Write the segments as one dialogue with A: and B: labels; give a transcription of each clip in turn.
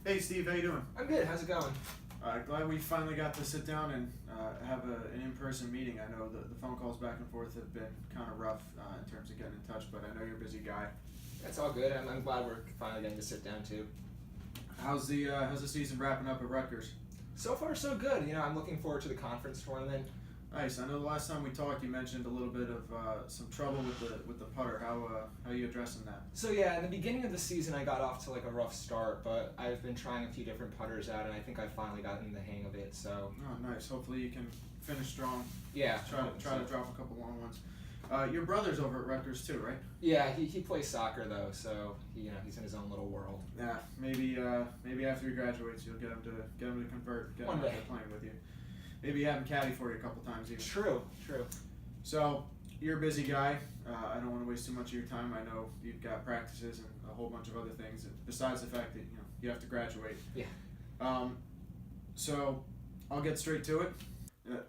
A: Hey Steve, how you doing?
B: I'm good. How's it going?
A: Glad we finally got to sit down and have an in-person meeting. I know the phone calls back and forth have been kind of rough in terms of getting in touch, but I know you're a busy guy.
B: That's all good. I'm glad we're finally getting to sit down too.
A: How's the season wrapping up at Rutgers?
B: So far, so good. I'm looking forward to the conference tournament.
A: Nice. I know the last time we talked, you mentioned a little bit of some trouble with the putter. How are you addressing that?
B: So yeah, in the beginning of the season, I got off to like a rough start, but I've been trying a few different putters out, and I think I finally gotten the hang of it. So.
A: Oh, nice. Hopefully you can finish strong.
B: Yeah.
A: Try to drop a couple long ones. Your brother's over at Rutgers too, right?
B: Yeah, he plays soccer though, so he's in his own little world.
A: Yeah, maybe after he graduates, you'll get him to convert, get him out there playing with you. Maybe have him caddy for you a couple times even.
B: True.
A: So you're a busy guy. I don't want to waste too much of your time. I know you've got practices and a whole bunch of other things besides the fact that you have to graduate.
B: Yeah.
A: So I'll get straight to it.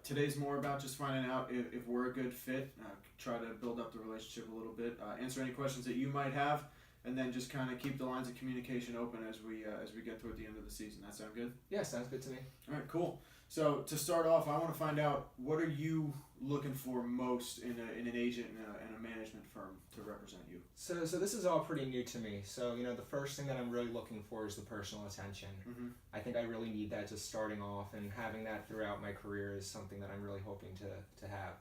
A: Today's more about just finding out if we're a good fit. Try to build up the relationship a little bit. Answer any questions that you might have, and then just kind of keep the lines of communication open as we get toward the end of the season. That sound good?
B: Yeah, sounds good to me.
A: All right, cool. So to start off, I want to find out, what are you looking for most in an agent and a management firm to represent you?
B: So this is all pretty new to me. So the first thing that I'm really looking for is the personal attention.
A: Mm-hmm.
B: I think I really need that just starting off, and having that throughout my career is something that I'm really hoping to have.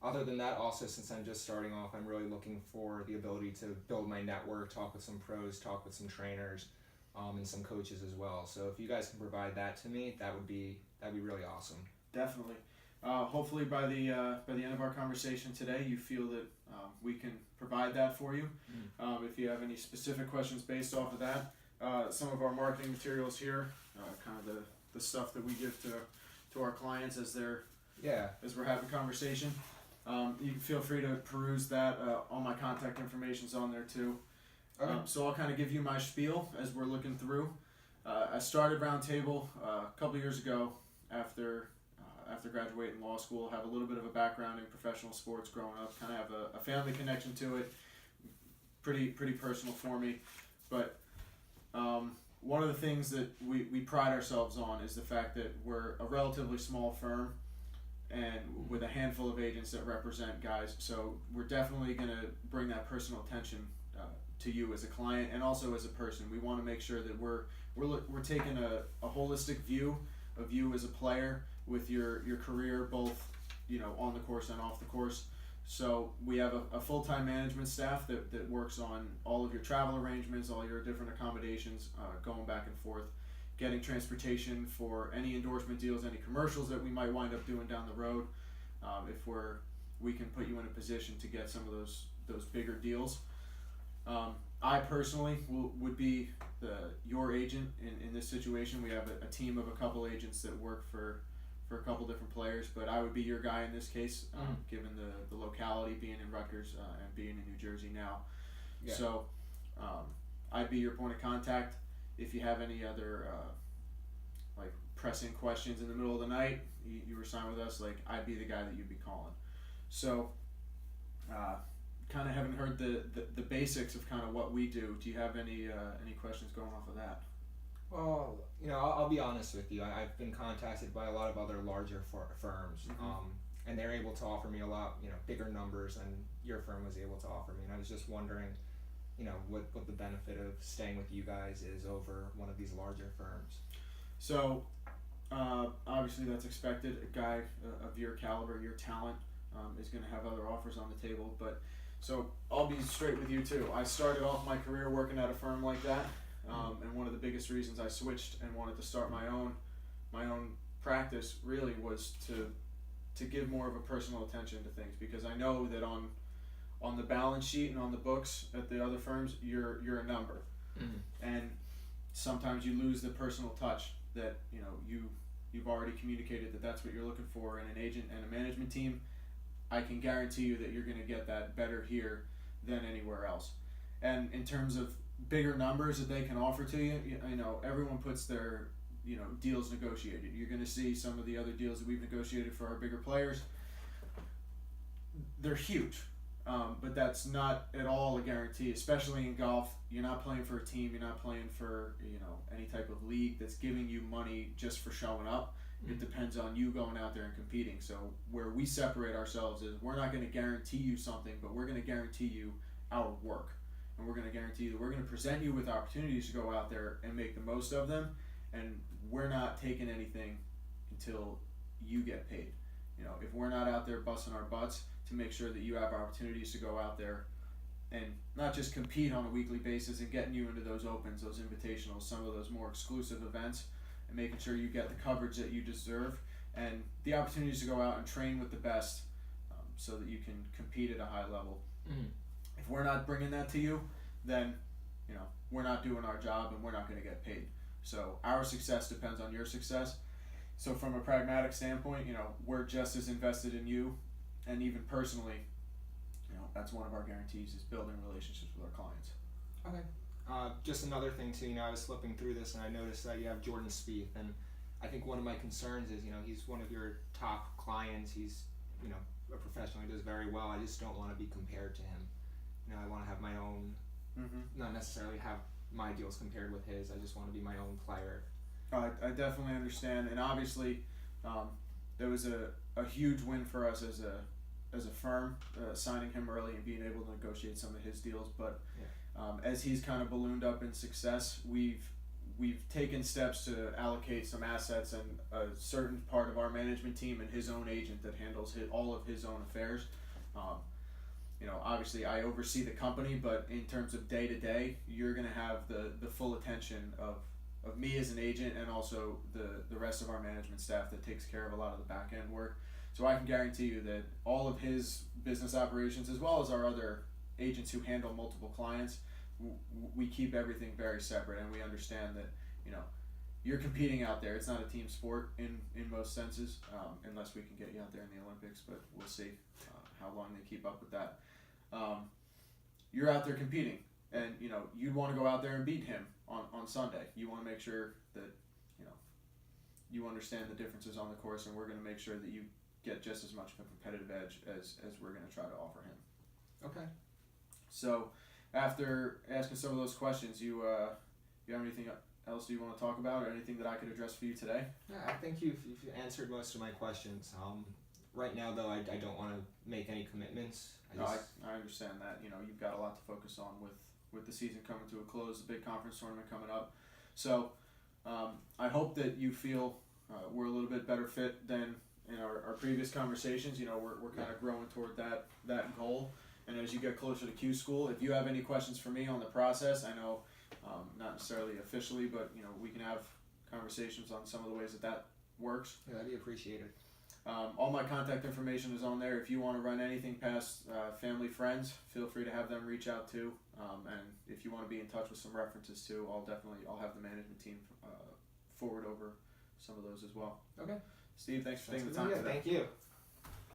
B: Other than that, also, since I'm just starting off, I'm really looking for the ability to build my network, talk with some pros, talk with some trainers, and some coaches as well. So if you guys can provide that to me, that'd be really awesome.
A: Definitely. Hopefully by the end of our conversation today, you feel that we can provide that for you. If you have any specific questions based off of that, some of our marketing materials here, kind of the stuff that we give to our clients as we're having conversation. You can feel free to peruse that. All my contact information's on there too.
B: Okay.
A: So I'll kind of give you my spiel as we're looking through. I started Roundtable a couple years ago after graduating law school. Have a little bit of a background in professional sports growing up. Kind of have a family connection to it. Pretty personal for me. But one of the things that we pride ourselves on is the fact that we're a relatively small firm, and with a handful of agents that represent guys. So we're definitely going to bring that personal attention to you as a client and also as a person. We want to make sure that we're taking a holistic view of you as a player with your career, both on the course and off the course. So we have a full-time management staff that works on all of your travel arrangements, all your different accommodations, going back and forth, getting transportation for any endorsement deals, any commercials that we might wind up doing down the road. If we can put you in a position to get some of those bigger deals. I personally would be your agent in this situation. We have a team of a couple agents that work for a couple different players, but I would be your guy in this case, given the locality, being in Rutgers and being in New Jersey now.
B: Yeah.
A: So I'd be your point of contact. If you have any other like pressing questions in the middle of the night, you were signed with us, like I'd be the guy that you'd be calling. So kind of haven't heard the basics of kind of what we do. Do you have any questions going off of that?
B: Well, I'll be honest with you. I've been contacted by a lot of other larger firms, and they're able to offer me a lot, bigger numbers than your firm was able to offer me. And I was just wondering, what the benefit of staying with you guys is over one of these larger firms.
A: So, obviously that's expected. A guy of your caliber, your talent, is going to have other offers on the table. But so I'll be straight with you too. I started off my career working at a firm like that. And one of the biggest reasons I switched and wanted to start my own practice really was to give more of a personal attention to things, because I know that on the balance sheet and on the books at the other firms, you're a number, and sometimes you lose the personal touch that you've already communicated that that's what you're looking for in an agent and a management team. I can guarantee you that you're going to get that better here than anywhere else. And in terms of bigger numbers that they can offer to you, everyone puts their deals negotiated. You're going to see some of the other deals that we've negotiated for our bigger players. They're huge. But that's not at all a guarantee, especially in golf. You're not playing for a team. You're not playing for any type of league that's giving you money just for showing up. It depends on you going out there and competing. So where we separate ourselves is we're not going to guarantee you something, but we're going to guarantee you our work. And we're going to guarantee you that we're going to present you with opportunities to go out there and make the most of them. And we're not taking anything until you get paid. If we're not out there busting our butts to make sure that you have opportunities to go out there and not just compete on a weekly basis and getting you into those opens, those invitationals, some of those more exclusive events, and making sure you get the coverage that you deserve and the opportunities to go out and train with the best, so that you can compete at a high level. If we're not bringing that to you, then we're not doing our job and we're not going to get paid. So our success depends on your success. So from a pragmatic standpoint, we're just as invested in you, and even personally, that's one of our guarantees is building relationships with our clients.
B: Okay. Just another thing too, I was flipping through this and I noticed that you have Jordan Spieth, and I think one of my concerns is, he's one of your top clients. He's, a professional. He does very well. I just don't want to be compared to him. I want to have my own, not necessarily have my deals compared with his. I just want to be my own player.
A: I definitely understand, and obviously, there was a huge win for us as a firm, signing him early and being able to negotiate some of his deals. But as he's kind of ballooned up in success, we've taken steps to allocate some assets and a certain part of our management team and his own agent that handles all of his own affairs. Obviously I oversee the company, but in terms of day to day, you're going to have the full attention of me as an agent, and also the rest of our management staff that takes care of a lot of the back end work. So I can guarantee you that all of his business operations, as well as our other agents who handle multiple clients, we keep everything very separate, and we understand that you're competing out there. It's not a team sport in most senses, unless we can get you out there in the Olympics, but we'll see how long they keep up with that. You're out there competing, and you'd want to go out there and beat him on Sunday. You want to make sure that you understand the differences on the course, and we're going to make sure that you get just as much of a competitive edge as we're going to try to offer him.
B: Okay.
A: So after asking some of those questions, you have anything else you want to talk about, or anything that I could address for you today?
B: Yeah, I think you've answered most of my questions. Right now, though, I don't want to make any commitments.
A: I understand that. You've got a lot to focus on with the season coming to a close, the big conference tournament coming up. So I hope that you feel we're a little bit better fit than in our previous conversations. We're kind of growing toward that goal. And as you get closer to Q School, if you have any questions for me on the process, I know not necessarily officially, but we can have conversations on some of the ways that works.
B: Yeah, that'd be appreciated.
A: All my contact information is on there. If you want to run anything past family, friends, feel free to have them reach out too. And if you want to be in touch with some references too, I'll have the management team forward over some of those as well.
B: Okay.
A: Steve, thanks for taking the time today.
B: Thank you.